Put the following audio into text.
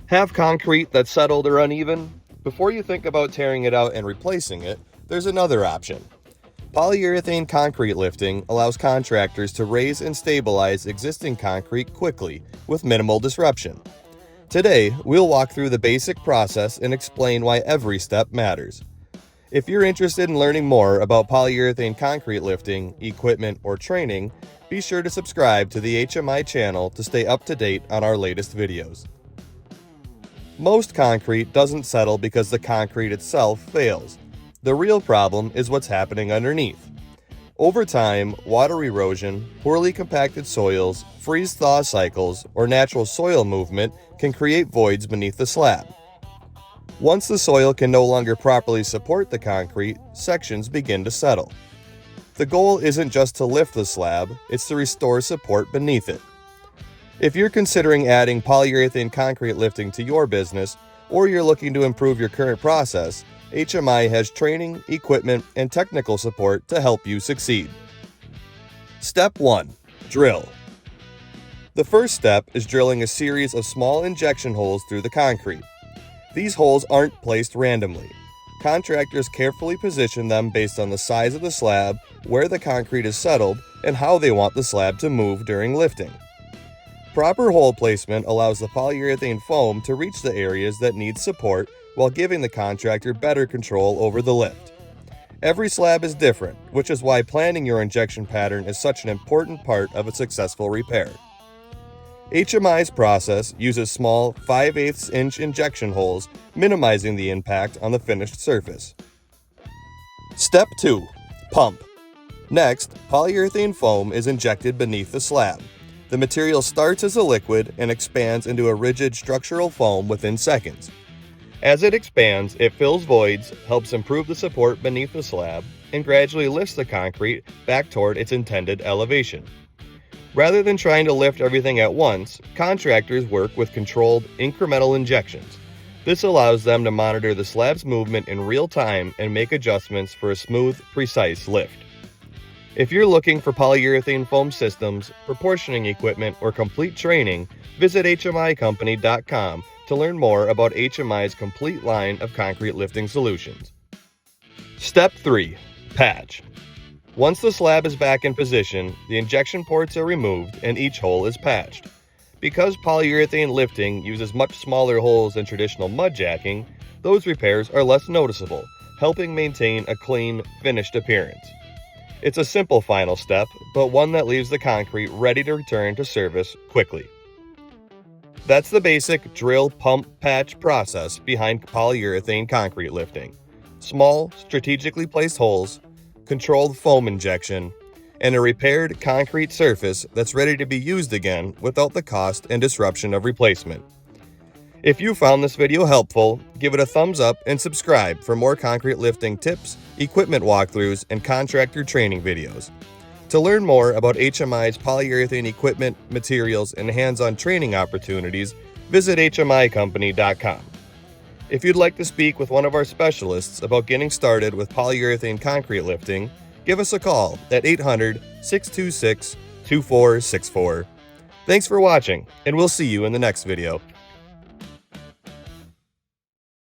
Have concrete that's settled or uneven? Before you think about tearing it out and replacing it, there's another option. Polyurethane concrete lifting allows contractors to raise and stabilize existing concrete quickly with minimal disruption. Today, we'll walk through the basic process and explain why every step matters. If you're interested in learning more about polyurethane concrete lifting, equipment, or training, be sure to subscribe to the HMI channel to stay up to date on our latest videos. Most concrete doesn't settle because the concrete itself fails. The real problem is what's happening underneath. Over time, water erosion, poorly compacted soils, freeze-thaw cycles, or natural soil movement can create voids beneath the slab. Once the soil can no longer properly support the concrete, sections begin to settle. The goal isn't just to lift the slab, it's to restore support beneath it. If you're considering adding polyurethane concrete lifting to your business, or you're looking to improve your current process, HMI has training, equipment, and technical support to help you succeed. Step 1. Drill. The first step is drilling a series of small injection holes through the concrete. These holes aren't placed randomly. Contractors carefully position them based on the size of the slab, where the concrete is settled, and how they want the slab to move during lifting. Proper hole placement allows the polyurethane foam to reach the areas that need support while giving the contractor better control over the lift. Every slab is different, which is why planning your injection pattern is such an important part of a successful repair. HMI's process uses small 5/8 inch injection holes, minimizing the impact on the finished surface. Step 2. Pump. Next, polyurethane foam is injected beneath the slab. The material starts as a liquid and expands into a rigid structural foam within seconds. As it expands, it fills voids, helps improve the support beneath the slab, and gradually lifts the concrete back toward its intended elevation. Rather than trying to lift everything at once, contractors work with controlled, incremental injections. This allows them to monitor the slab's movement in real time and make adjustments for a smooth, precise lift. If you're looking for polyurethane foam systems, proportioning equipment, or complete training, visit hmicompany.com to learn more about HMI's complete line of concrete lifting solutions. Step 3. Patch. Once the slab is back in position, the injection ports are removed and each hole is patched. Because polyurethane lifting uses much smaller holes than traditional mud jacking, those repairs are less noticeable, helping maintain a clean, finished appearance. It's a simple final step, but one that leaves the concrete ready to return to service quickly. That's the basic drill, pump, patch process behind polyurethane concrete lifting. Small, strategically placed holes, controlled foam injection, and a repaired concrete surface that's ready to be used again without the cost and disruption of replacement. If you found this video helpful, give it a thumbs up and subscribe for more concrete lifting tips, equipment walkthroughs, and contractor training videos. To learn more about HMI's polyurethane equipment, materials, and hands-on training opportunities, visit hmicompany.com. If you'd like to speak with one of our specialists about getting started with polyurethane concrete lifting, give us a call at 800-626-2464. Thanks for watching, and we'll see you in the next video.